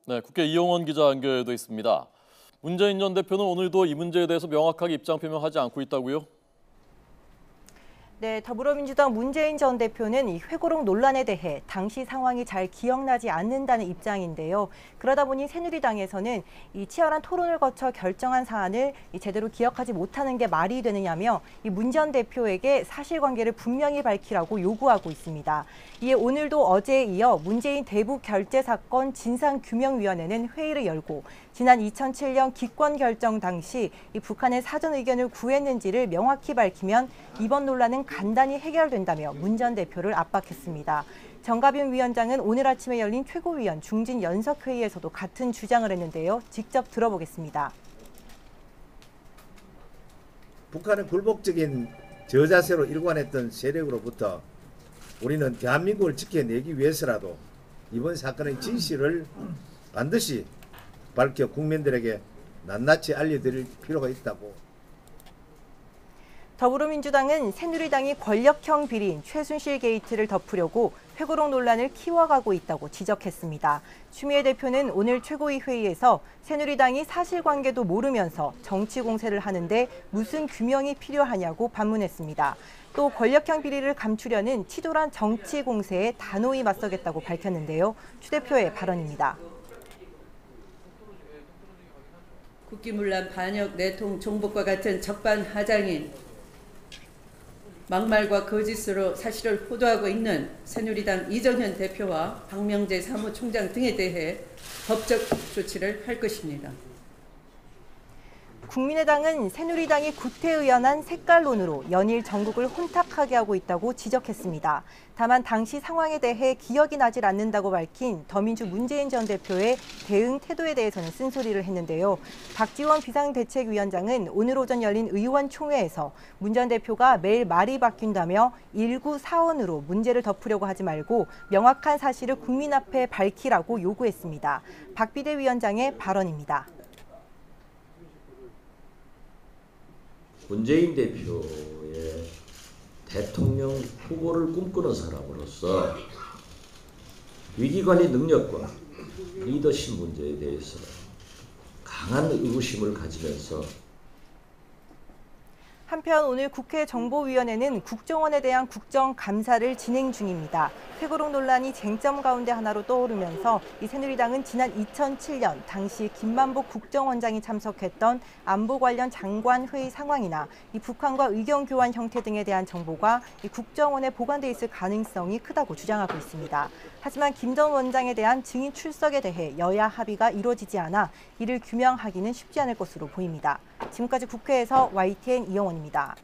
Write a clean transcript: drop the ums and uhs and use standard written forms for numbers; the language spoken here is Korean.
네, 국회 이용원 기자 연결돼 있습니다. 문재인 전 대표는 오늘도 이 문제에 대해서 명확하게 입장 표명하지 않고 있다고요? 네, 더불어민주당 문재인 전 대표는 이 회고록 논란에 대해 당시 상황이 잘 기억나지 않는다는 입장인데요. 그러다 보니 새누리당에서는 이 치열한 토론을 거쳐 결정한 사안을 제대로 기억하지 못하는 게 말이 되느냐며 이 문 전 대표에게 사실관계를 분명히 밝히라고 요구하고 있습니다. 이에 오늘도 어제에 이어 문재인 대북 결제 사건 진상규명위원회는 회의를 열고 지난 2007년 기권 결정 당시 이 북한의 사전 의견을 구했는지를 명확히 밝히면 이번 논란은 간단히 해결된다며 문 전 대표를 압박했습니다. 정가빈 위원장은 오늘 아침에 열린 최고위원 중진 연석회의에서도 같은 주장을 했는데요. 직접 들어보겠습니다. 북한의 굴복적인 저자세로 일관했던 세력으로부터 우리는 대한민국을 지켜내기 위해서라도 이번 사건의 진실을 반드시 밝혀 국민들에게 낱낱이 알려드릴 필요가 있다고. 더불어민주당은 새누리당이 권력형 비리인 최순실 게이트를 덮으려고 회고록 논란을 키워가고 있다고 지적했습니다. 추미애 대표는 오늘 최고위 회의에서 새누리당이 사실관계도 모르면서 정치 공세를 하는데 무슨 규명이 필요하냐고 반문했습니다. 또 권력형 비리를 감추려는 치졸한 정치 공세에 단호히 맞서겠다고 밝혔는데요. 추 대표의 발언입니다. 국기문란 반역 내통 정복과 같은 적반하장인 막말과 거짓으로 사실을 호도하고 있는 새누리당 이정현 대표와 박명재 사무총장 등에 대해 법적 조치를 할 것입니다. 국민의당은 새누리당이 구태의연한 색깔론으로 연일 전국을 혼탁하게 하고 있다고 지적했습니다. 다만 당시 상황에 대해 기억이 나질 않는다고 밝힌 더민주 문재인 전 대표의 대응 태도에 대해서는 쓴소리를 했는데요. 박지원 비상대책위원장은 오늘 오전 열린 의원총회에서 문 전 대표가 매일 말이 바뀐다며 일구 사원으로 문제를 덮으려고 하지 말고 명확한 사실을 국민 앞에 밝히라고 요구했습니다. 박 비대위원장의 발언입니다. 문재인 대표의 대통령 후보를 꿈꾸는 사람으로서 위기관리 능력과 리더십 문제에 대해서 강한 의구심을 가지면서 한편 오늘 국회 정보위원회는 국정원에 대한 국정감사를 진행 중입니다. 회고록 논란이 쟁점 가운데 하나로 떠오르면서 이 새누리당은 지난 2007년 당시 김만복 국정원장이 참석했던 안보 관련 장관 회의 상황이나 이 북한과 의견 교환 형태 등에 대한 정보가 이 국정원에 보관돼 있을 가능성이 크다고 주장하고 있습니다. 하지만 김 전 원장에 대한 증인 출석에 대해 여야 합의가 이루어지지 않아 이를 규명하기는 쉽지 않을 것으로 보입니다. 지금까지 국회에서 YTN 이영원입니다.